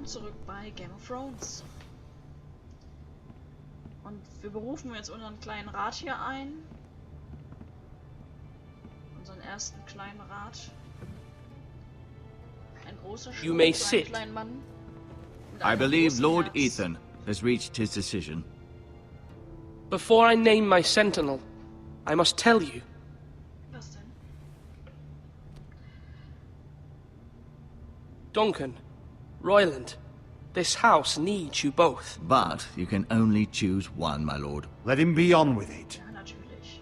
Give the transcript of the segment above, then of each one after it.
Willkommen zurück bei Game of Thrones. Und wir berufen jetzt unseren kleinen Rat hier ein. Unseren ersten kleinen Rat. Ein großer Schwung, You may so einen sit. kleinen Mann. mit I einem believe großen Lord Herz. Ethan has reached his decision. Before I name my sentinel, I must tell you. Was denn? Duncan, Royland, this house needs you both. But you can only choose one, my lord. Let him be on with it. Ja, natürlich.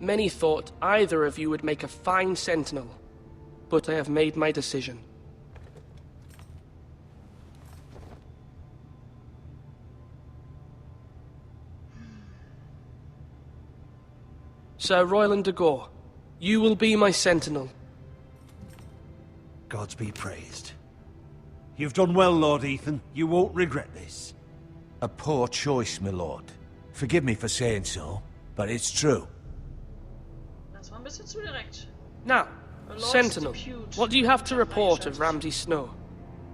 Many thought either of you would make a fine sentinel, but I have made my decision. Sir Royland de Gore, you will be my sentinel. Gods be praised. You've done well, Lord Ethan. You won't regret this. A poor choice, my lord. Forgive me for saying so, but it's true. Das war ein bisschen zu direkt. Now, A lot sentinel, dispute. what do you have to report of Ramsay Snow?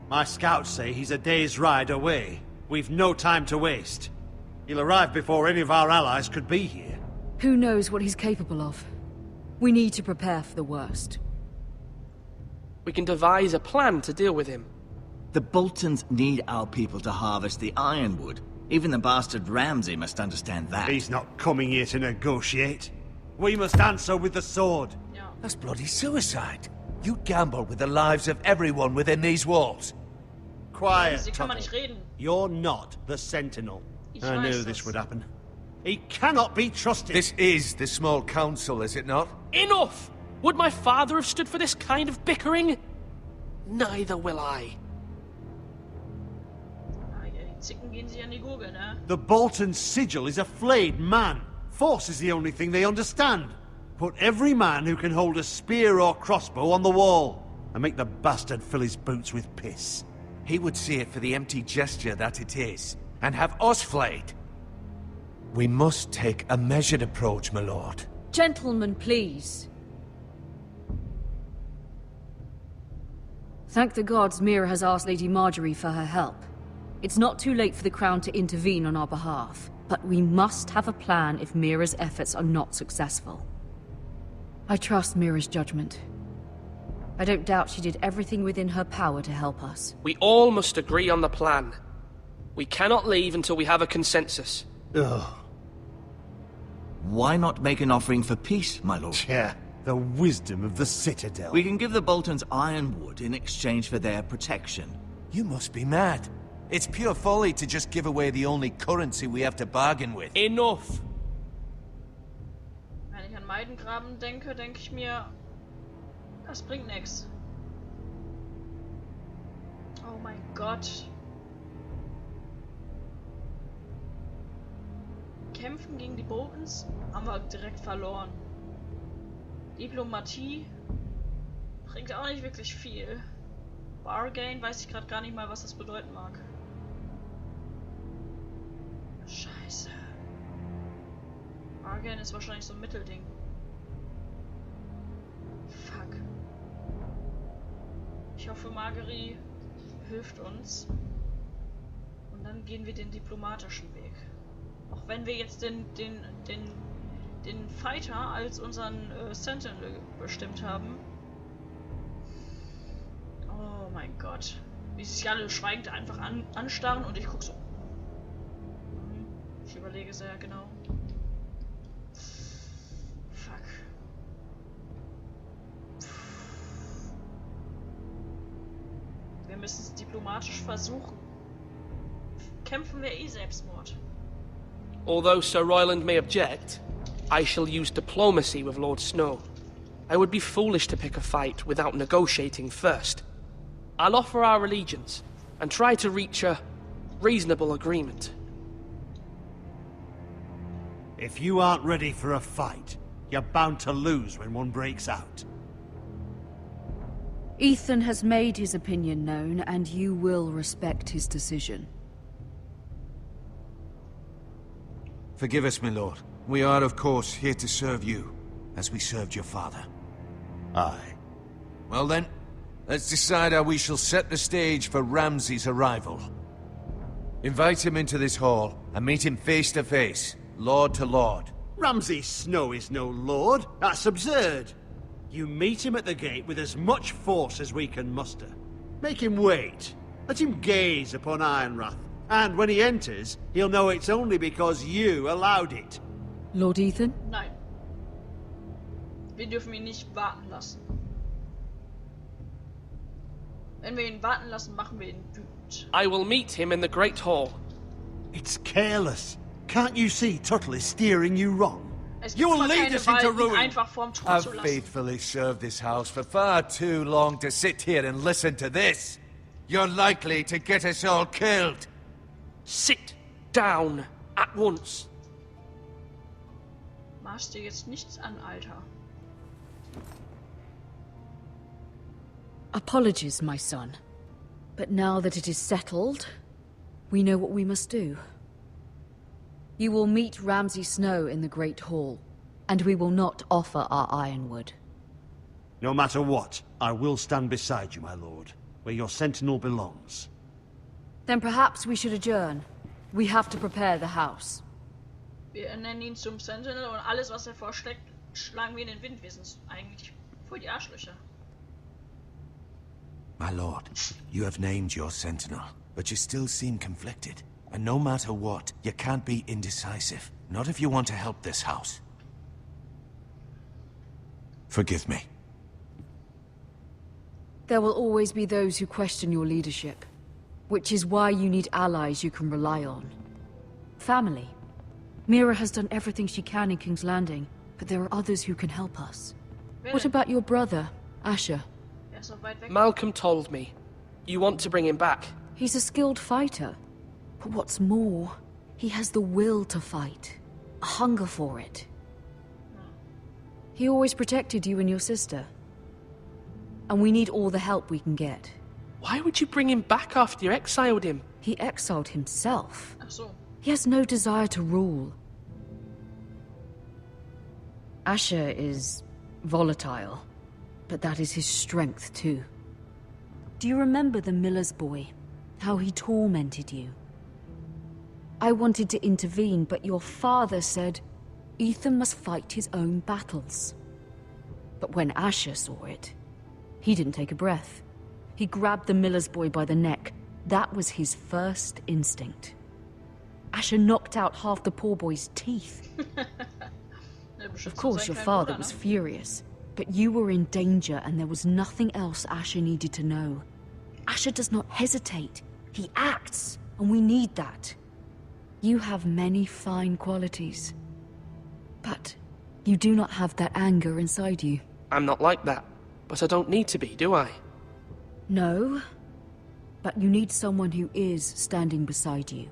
My scouts say he's a day's ride away. We've no time to waste. He'll arrive before any of our allies could be here. Who knows what he's capable of? We need to prepare for the worst. We can devise a plan to deal with him. The Boltons need our people to harvest the ironwood. Even the bastard Ramsay must understand that. He's not coming here to negotiate. We must answer with the sword. Ja. That's bloody suicide. You gamble with the lives of everyone within these walls. Quiet, Sie kann man Tuttle. nicht reden. You're not the Sentinel. Ich I weiß knew das. this would happen. He cannot be trusted. This is the small council, is it not? Enough! Would my father have stood for this kind of bickering? Neither will I. Ah, ja, die Zicken gehen sich an die Gurgel, ne? The Bolton sigil is a flayed man. Force is the only thing they understand. Put every man who can hold a spear or crossbow on the wall, and make the bastard fill his boots with piss. He would see it for the empty gesture that it is, and have us flayed. We must take a measured approach, my lord. Gentlemen, please. Thank the gods Mira has asked Lady Marjorie for her help. It's not too late for the Crown to intervene on our behalf, but we must have a plan if Mira's efforts are not successful. I trust Mira's judgment. I don't doubt she did everything within her power to help us. We all must agree on the plan. We cannot leave until we have a consensus. Ugh. Why not make an offering for peace, my lord? Yeah, the wisdom of the Citadel. We can give the Boltons ironwood in exchange for their protection. You must be mad. It's pure folly to just give away the only currency we have to bargain with. Enough! Wenn ich an Meidengraben denke, denke ich mir, das bringt nichts. Oh mein Gott. Kämpfen gegen die Boltons haben wir direkt verloren. Diplomatie bringt auch nicht wirklich viel. Bargain weiß ich gerade gar nicht mal, was das bedeuten mag. Scheiße. Bargain ist wahrscheinlich so ein Mittelding. Fuck. Ich hoffe, Margery hilft uns. Und dann gehen wir den diplomatischen Weg. Auch wenn wir jetzt den Fighter als unseren Sentinel bestimmt haben. Oh mein Gott. Wie sie sich alle schweigend einfach anstarren und ich guck so. Ich überlege sehr genau. Fuck. Wir müssen es diplomatisch versuchen. Kämpfen wir eh Selbstmord. Although Sir Royland may object, I shall use diplomacy with Lord Snow. I would be foolish to pick a fight without negotiating first. I'll offer our allegiance and try to reach a reasonable agreement. If you aren't ready for a fight, you're bound to lose when one breaks out. Ethan has made his opinion known, and you will respect his decision. Forgive us, my lord. We are, of course, here to serve you, as we served your father. Aye. Well then, Let's decide how we shall set the stage for Ramsay's arrival. Invite him into this hall and meet him face to face, lord to lord. Ramsay Snow is no lord. That's absurd. You meet him at the gate with as much force as we can muster. Make him wait. Let him gaze upon Ironrath. And when he enters, he'll know it's only because you allowed it. Lord Ethan? Nein. Wir dürfen ihn nicht warten lassen. Wenn wir ihn warten lassen, machen wir ihn wütend. I will meet him in the Great Hall. It's careless. Can't you see Tuttle is steering you wrong? Es gibt You will zwar lead keine us into Wahl, ihn ruin. einfach vorm Thron I've zu lassen. faithfully served this house for far too long to sit here and listen to this. You're likely to get us all killed. Sit down at once. Maß dir jetzt nichts an, Alter. Apologies, my son. But now that it is settled, we know what we must do. You will meet Ramsay Snow in the Great Hall, and we will not offer our ironwood. No matter what, I will stand beside you, my lord, where your sentinel belongs. Then perhaps we should adjourn. We have to prepare the house. Wir ernennen ihn zum Sentinel und alles, was er vorschlägt, schlagen wir in den Wind. Wir sind eigentlich voll die Arschlöcher. My lord, you have named your sentinel, but you still seem conflicted. And no matter what, you can't be indecisive. Not if you want to help this house. Forgive me. There will always be those who question your leadership, which is why you need allies you can rely on. Family. Mira has done everything she can in King's Landing, but there are others who can help us. What about your brother, Asher? Er ist noch weit weg. Malcolm told me. You want to bring him back? He's a skilled fighter. But what's more, he has the will to fight. A hunger for it. He always protected you and your sister. And we need all the help we can get. Why would you bring him back after you exiled him? He exiled himself. Ach so. He has no desire to rule. Asher is volatile, but that is his strength too. Do you remember the miller's boy? How he tormented you? I wanted to intervene, but your father said Ethan must fight his own battles. But when Asher saw it, he didn't take a breath. He grabbed the miller's boy by the neck. That was his first instinct. Asher knocked out half the poor boy's teeth. Of course, your father was furious, but you were in danger and there was nothing else Asher needed to know. Asher does not hesitate. He acts, and we need that. You have many fine qualities, but you do not have that anger inside you. I'm not like that, but I don't need to be, do I? No, but you need someone who is standing beside you.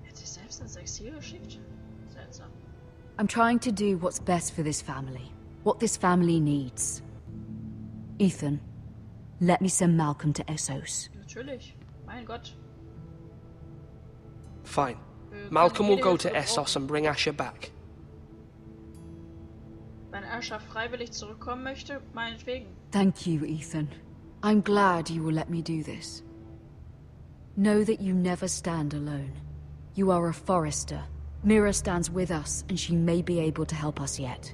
Hat sich selbst ins Exil geschickt? Seltsam. I'm trying to do what's best for this family, what this family needs. Ethan, let me send Malcolm to Essos. Natürlich. Mein Gott. Fine. Malcolm will go to Essos and bring Asher back. Wenn Asher freiwillig zurückkommen möchte, meinetwegen. Thank you, Ethan. I'm glad you will let me do this. Know that you never stand alone. You are a forester. Mira stands with us, and she may be able to help us yet.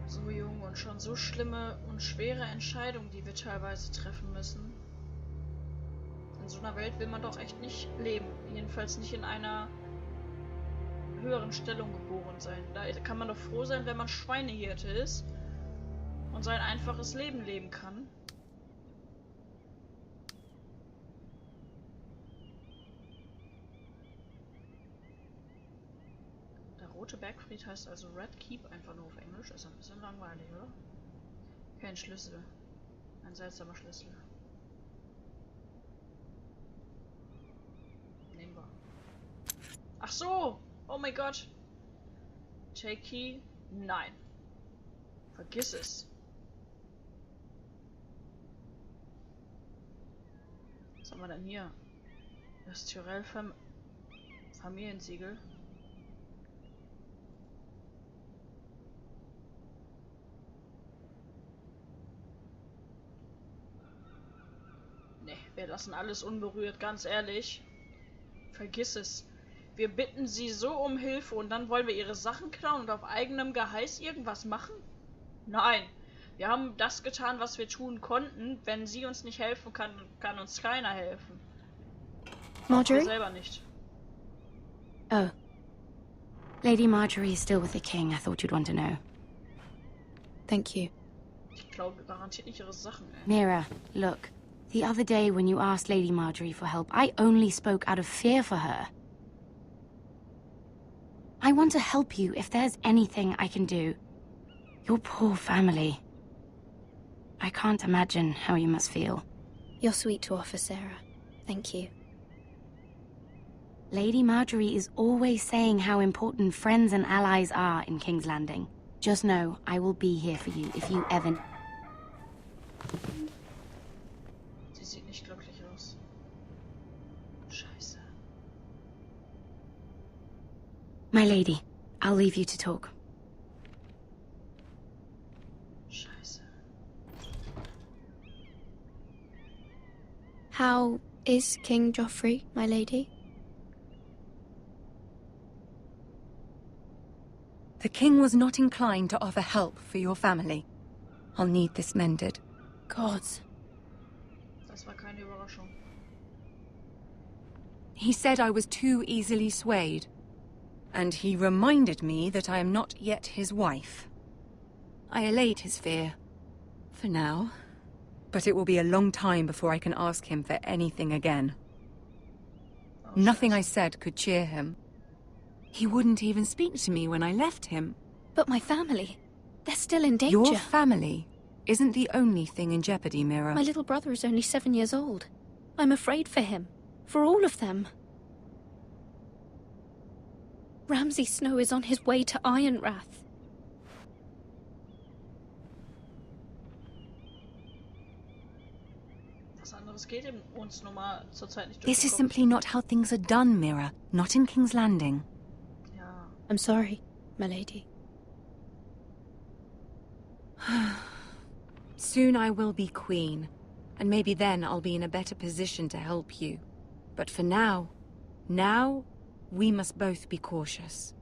So jung und schon so schlimme und schwere Entscheidungen, die wir teilweise treffen müssen. In so einer Welt will man doch echt nicht leben. Jedenfalls nicht in einer höheren Stellung geboren sein. Da kann man doch froh sein, wenn man Schweinehirte ist und sein einfaches Leben leben kann. Der Rote Bergfried heißt also Red Keep einfach nur auf Englisch. Ist ein bisschen langweilig, oder? Kein Schlüssel. Ein seltsamer Schlüssel. Nehmen wir. Ach so! Oh mein Gott! Take Key? Nein. Vergiss es. Was haben wir denn hier? Das Tyrell-Familiensiegel. Ne, wir lassen alles unberührt, ganz ehrlich. Vergiss es. Wir bitten sie so um Hilfe und dann wollen wir ihre Sachen klauen und auf eigenem Geheiß irgendwas machen? Nein. Wir haben das getan, was wir tun konnten. Wenn sie uns nicht helfen kann, kann uns keiner helfen. Marjorie? Wir selber nicht. Oh. Lady Marjorie is still with the king. I thought you'd want to know. Thank you. Ich glaube garantiert nicht ihre Sachen, ey. Mira, look. The other day when you asked Lady Marjorie for help, I only spoke out of fear for her. I want to help you if there's anything I can do. Your poor family. I can't imagine how you must feel. You're sweet to offer, Sarah. Thank you. Lady Marjorie is always saying how important friends and allies are in King's Landing. Just know, I will be here for you if you ever... Sie sieht nicht glücklich aus. Scheiße. My lady, I'll leave you to talk. Scheiße. How is King Joffrey, my lady? The king was not inclined to offer help for your family. I'll need this mended. Gods. Das war keine Überraschung. He said I was too easily swayed. And he reminded me that I am not yet his wife. I allayed his fear. For now. But it will be a long time before I can ask him for anything again. Oh, Nothing I scheiße. said could cheer him. He wouldn't even speak to me when I left him. But my family, they're still in danger. Your family isn't the only thing in jeopardy, Mira. My little brother is only 7 years old. I'm afraid for him. For all of them. Ramsay Snow is on his way to Ironrath. Was anderes geht uns nun mal zurzeit nicht durch This den is Kopf. simply not how things are done, Mira. Not in King's Landing. Ja. I'm sorry, my lady. Soon I will be queen, and maybe then I'll be in a better position to help you. But for now, we must both be cautious.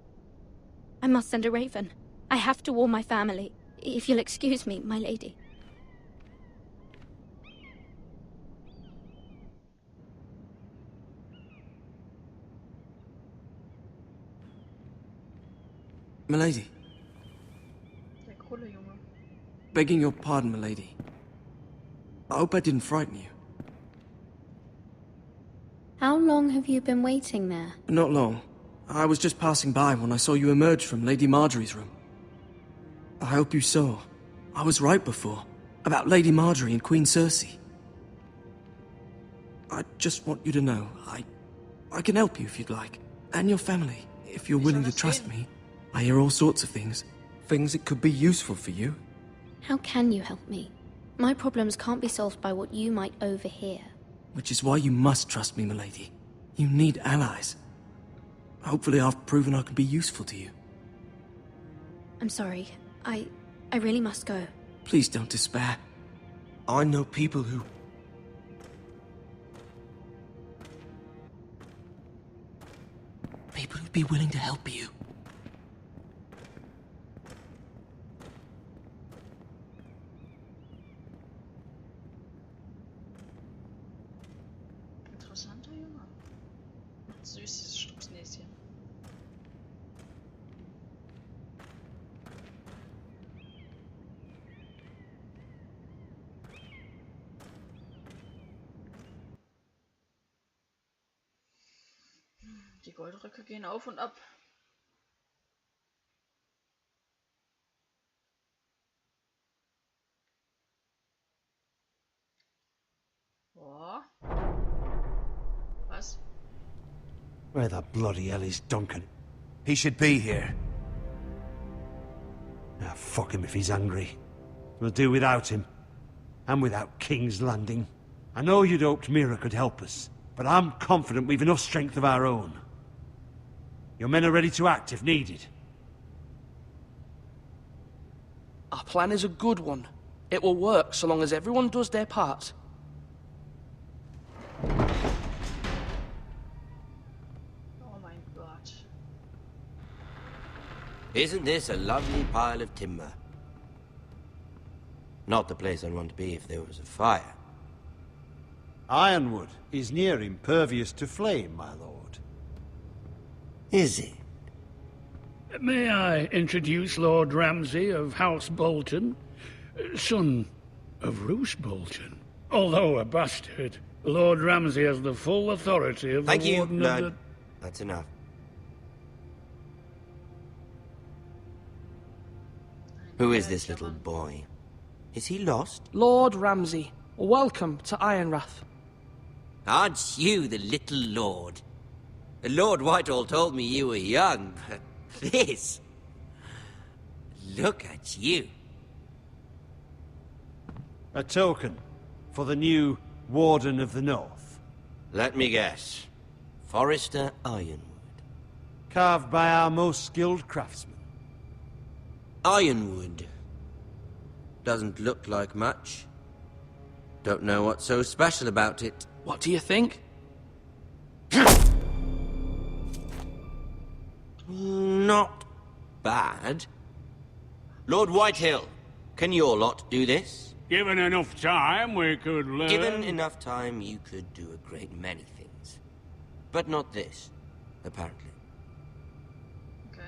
I must send a raven. I have to warn my family. If you'll excuse me, my lady. Milady, Der Krulle, Junge. begging your pardon, milady. I hope I didn't frighten you. How long have you been waiting there? Not long. I was just passing by when I saw you emerge from Lady Marjorie's room. I hope you saw. I was right before. About Lady Marjorie and Queen Cersei. I just want you to know, I can help you if you'd like. And your family, if you're willing to trust me. I hear all sorts of things. Things that could be useful for you. How can you help me? My problems can't be solved by what you might overhear. Which is why you must trust me, milady. You need allies. Hopefully I've proven I can be useful to you. I'm sorry. I really must go. Please don't despair. I know people who... People who'd be willing to help you. Interessanter Junge. Süß, dieses Stupsnäschen. Die Goldröcke gehen auf und ab. Boah. Was? Where the bloody hell is Duncan? He should be here. Ah, fuck him if he's angry. We'll do without him. And without King's Landing. I know you'd hoped Mira could help us, but I'm confident we've enough strength of our own. Your men are ready to act if needed. Our plan is a good one. It will work so long as everyone does their part. Oh mein Gott. Isn't this a lovely pile of timber? Not the place I'd want to be if there was a fire. Ironwood is near impervious to flame, my lord. Is it? May I introduce Lord Ramsay of House Bolton, son of Roose Bolton. Although a bastard, Lord Ramsay has the full authority of Thank the you. Warden No, of the... that's enough. Who is this little boy? Is he lost? Lord Ramsay, welcome to Ironrath. Aren't you the little lord? Lord Whitehall told me you were young, but this... Look at you. A token for the new Warden of the North. Let me guess. Forrester Ironwood. Carved by our most skilled craftsmen. Ironwood. Doesn't look like much. Don't know what's so special about it. What do you think? Not bad. Lord Whitehill, can your lot do this? Given enough time, we could learn... Given enough time, you could do a great many things. But not this, apparently. Okay.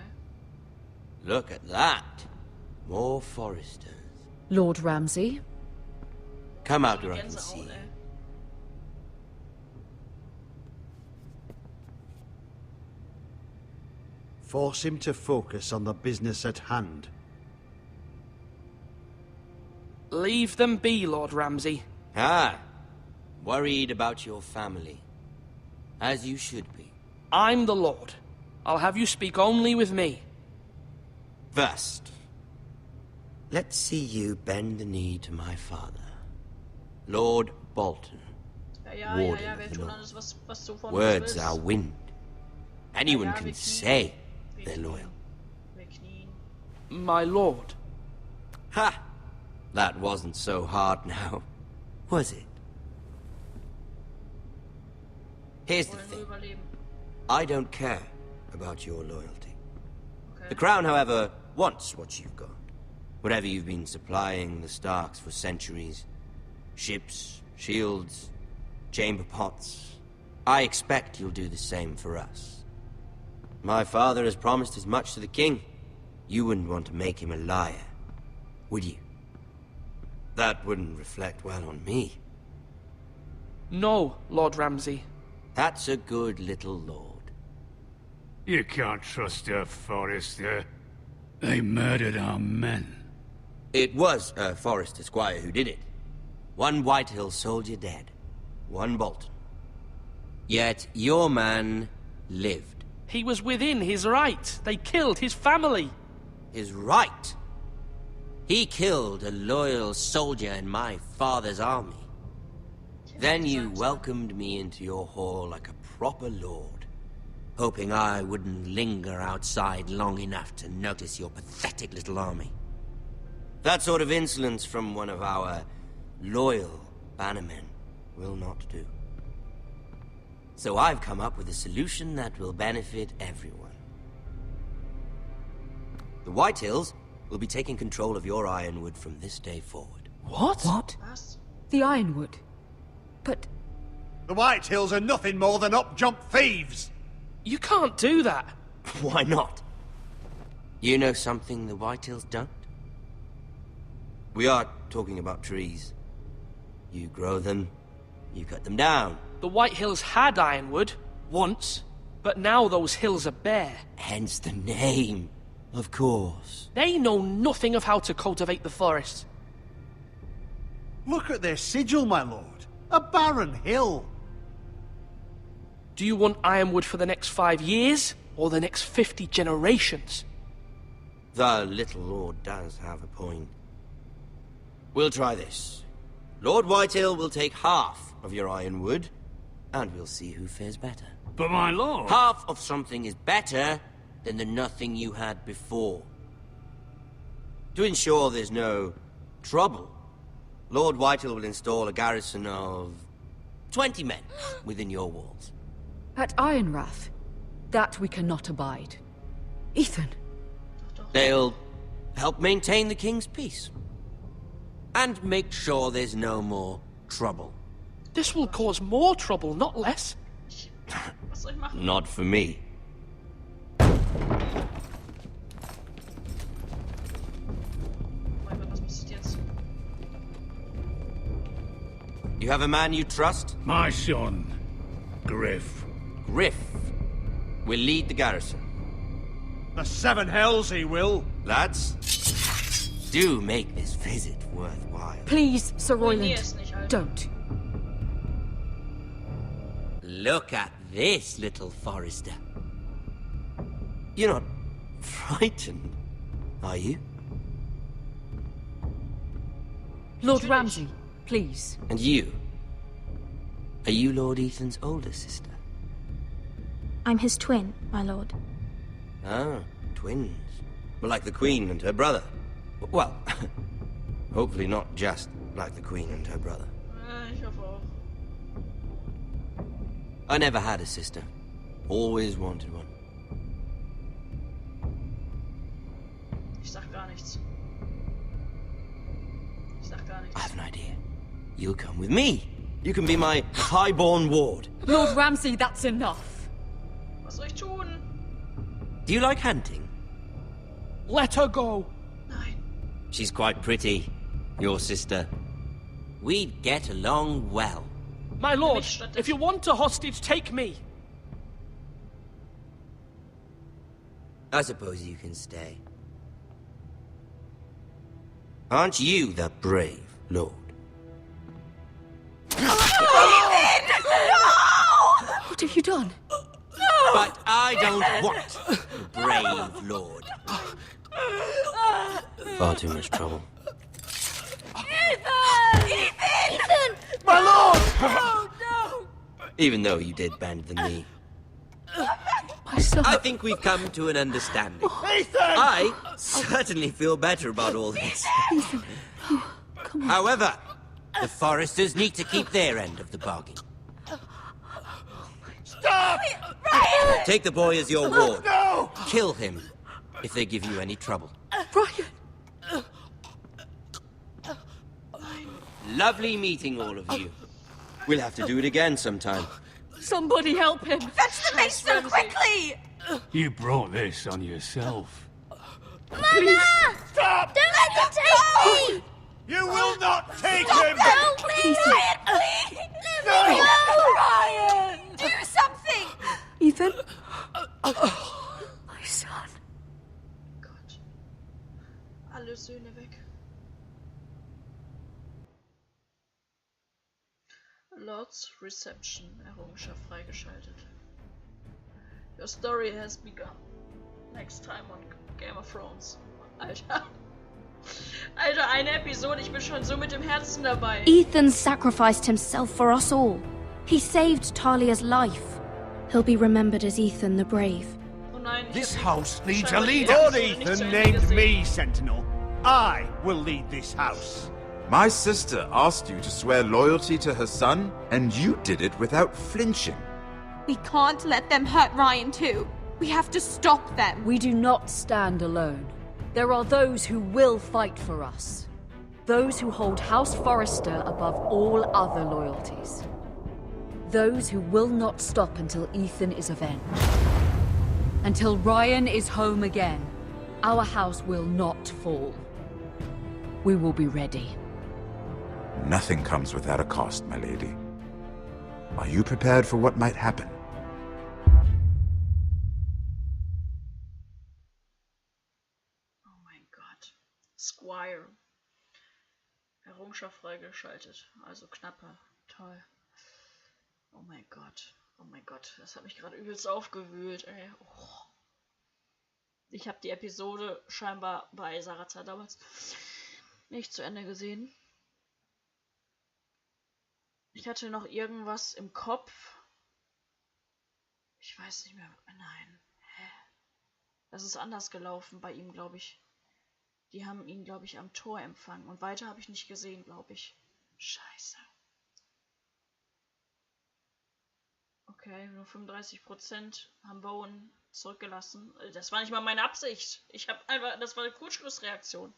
Look at that. More Forresters. Lord Ramsay? Come out where I can Gänsehaut, see. ey. Force him to focus on the business at hand. Leave them be, Lord Ramsay. Ah, worried about your family. As you should be. I'm the Lord. I'll have you speak only with me. First, let's see you bend the knee to my father, Lord Bolton. Ja, Warden wir of the tun North. alles, was du von uns Words willst. are wind. Anyone Ja, can wir knien. say Wir they're knien. loyal. Wir knien. My lord. Ha! That wasn't so hard now, was it? Here's the Wollen thing. nur überleben. I don't care about your loyalty. Okay. The Crown, however, wants what you've got. Whatever you've been supplying the Starks for centuries. Ships, shields, chamber pots. I expect you'll do the same for us. My father has promised as much to the king. You wouldn't want to make him a liar, would you? That wouldn't reflect well on me. No, Lord Ramsay. That's a good little lord. You can't trust her, Forrester. They murdered our men. It was a Forrester squire who did it. One Whitehill soldier dead. One Bolton. Yet your man lived. He was within his right. They killed his family. His right. He killed a loyal soldier in my father's army. Then you welcomed me into your hall like a proper lord, hoping I wouldn't linger outside long enough to notice your pathetic little army. That sort of insolence from one of our loyal bannermen will not do. So I've come up with a solution that will benefit everyone. The Whitehills will be taking control of your Ironwood from this day forward. What? What? Was? The Ironwood? But... The Whitehills are nothing more than up-jump thieves! You can't do that. Why not? You know something the Whitehills don't? We are talking about trees. You grow them, you cut them down. The White Hills had Ironwood, once, but now those hills are bare. Hence the name, of course. They know nothing of how to cultivate the forest. Look at their sigil, my lord. A barren hill. Do you want Ironwood for the next 5 years, or the next 50 generations? The little lord does have a point. We'll try this. Lord Whitehill will take half of your ironwood, and we'll see who fares better. But my lord... Half of something is better than the nothing you had before. To ensure there's no trouble, Lord Whitehill will install a garrison of 20 men within your walls. At Ironrath, that we cannot abide. Ethan. They'll help maintain the king's peace. And make sure there's no more trouble. This will cause more trouble, not less. Was soll ich machen? Not for me. Oh mein Gott, was passiert jetzt? You have a man you trust? My son, Griff. Griff will lead the garrison. The seven hells he will. Lads, do make this visit worthwhile. Please, Sir Ruinier Royland, es nicht, Alter. don't. Look at this, little Forester. You're not frightened, are you? Lord Ramsay, please. And you? Are you Lord Ethan's older sister? I'm his twin, my lord. Ah, twins. Well, like the Queen and her brother. Well, hopefully not just like the Queen and her brother. Ich hoffe auch. I never had a sister. Always wanted one. Ich sag gar nichts. Ich sag gar I nichts. have an idea. You'll come with me. You can be my highborn ward. Lord Ramsay, that's enough. Was soll ich tun? Do you like hunting? Let her go. Nein. She's quite pretty, your sister. We'd get along well. My lord, if you want a hostage, take me. I suppose you can stay. Aren't you the brave lord? What have you done? But I don't want the brave lord. Far too much trouble. Ethan! My lord! Oh, no! Even though you did bend the knee. My son. I think we've come to an understanding. Ethan! I certainly feel better about all this. However, the Foresters need to keep their end of the bargain. Stop! Ryan! Take the boy as your ward. No! Kill him if they give you any trouble. Ryan! Lovely meeting all of you. We'll have to do it again sometime. Somebody help him! Fetch the mace so quickly! You brought this on yourself. Mama! Stop! Don't let them take me! You will not take Stop him! them! Please! Ryan, please! Let me go! Ryan! Do something! Ethan? My son. Gott. Alle Söhne weg. Lord's Reception. Errungenschaft freigeschaltet. Your story has begun. Next time on Game of Thrones. Alter. Alter, eine Episode, ich bin schon so mit dem Herzen dabei. Ethan sacrificed himself for us all. He saved Talia's life. He'll be remembered as Ethan the Brave. Oh nein, ich This hab house needs a scheinbar die leader. Lord Episode nicht zu Ethan Ende named gesehen. me Sentinel. I will lead this house. My sister asked you to swear loyalty to her son, and you did it without flinching. We can't let them hurt Ryan too. We have to stop them. We do not stand alone. There are those who will fight for us. Those who hold House Forrester above all other loyalties. Those who will not stop until Ethan is avenged. Until Ryan is home again, our house will not fall. We will be ready. Nothing comes without a cost, my lady. Are you prepared for what might happen? Oh mein Gott. Squire. Errungenschaft freigeschaltet. Also knappe. Toll. Oh mein Gott. Oh mein Gott. Das hat mich gerade übelst aufgewühlt, ey. Oh. Ich habe die Episode scheinbar bei Sarazar damals nicht zu Ende gesehen. Ich hatte noch irgendwas im Kopf. Ich weiß nicht mehr. Nein. Hä? Das ist anders gelaufen bei ihm, glaube ich. Die haben ihn, glaube ich, am Tor empfangen. Und weiter habe ich nicht gesehen, glaube ich. Scheiße. Okay, nur 35% haben Bowen zurückgelassen. Das war nicht mal meine Absicht. Ich habe einfach, das war eine Kurzschlussreaktion.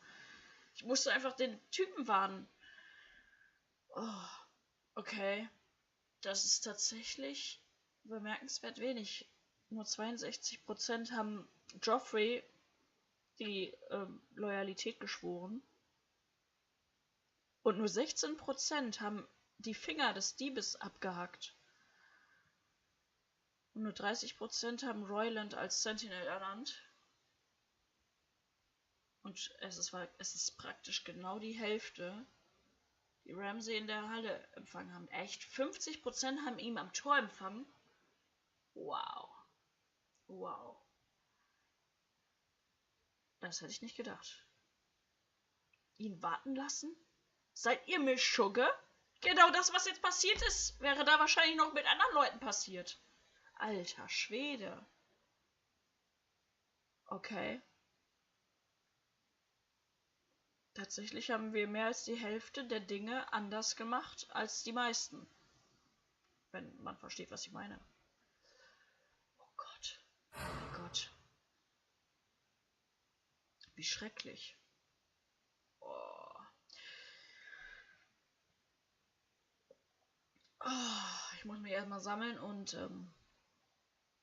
Ich musste einfach den Typen warnen. Oh, okay. Das ist tatsächlich bemerkenswert wenig. Nur 62% haben Joffrey die Loyalität geschworen. Und nur 16% haben die Finger des Diebes abgehackt. Und nur 30% haben Royland als Sentinel ernannt. Und es ist praktisch genau die Hälfte, die Ramsay in der Halle empfangen haben. Echt? 50% haben ihn am Tor empfangen? Wow. Wow. Das hätte ich nicht gedacht. Ihn warten lassen? Seid ihr Milchschugge? Genau das, was jetzt passiert ist, wäre da wahrscheinlich noch mit anderen Leuten passiert. Alter Schwede. Okay. Tatsächlich haben wir mehr als die Hälfte der Dinge anders gemacht als die meisten. Wenn man versteht, was ich meine. Oh Gott. Oh mein Gott. Wie schrecklich. Oh. Oh, ich muss mich erstmal sammeln und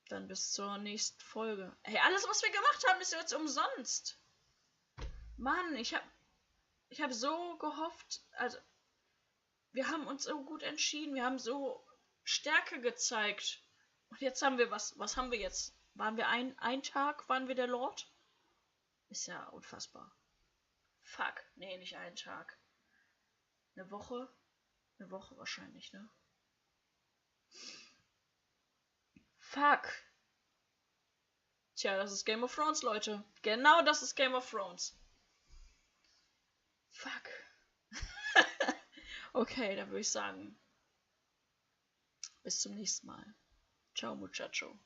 dann bis zur nächsten Folge. Hey, alles, was wir gemacht haben, ist jetzt umsonst. Mann, ich hab so gehofft, also wir haben uns so gut entschieden, wir haben so Stärke gezeigt. Und jetzt haben wir was haben wir jetzt? Waren wir ein Tag, waren wir der Lord? Ist ja unfassbar. Fuck, nee, nicht einen Tag. Eine Woche? Eine Woche wahrscheinlich, ne? Fuck. Tja, das ist Game of Thrones, Leute. Genau das ist Game of Thrones. Fuck. Okay, dann würde ich sagen, bis zum nächsten Mal. Ciao, Muchacho.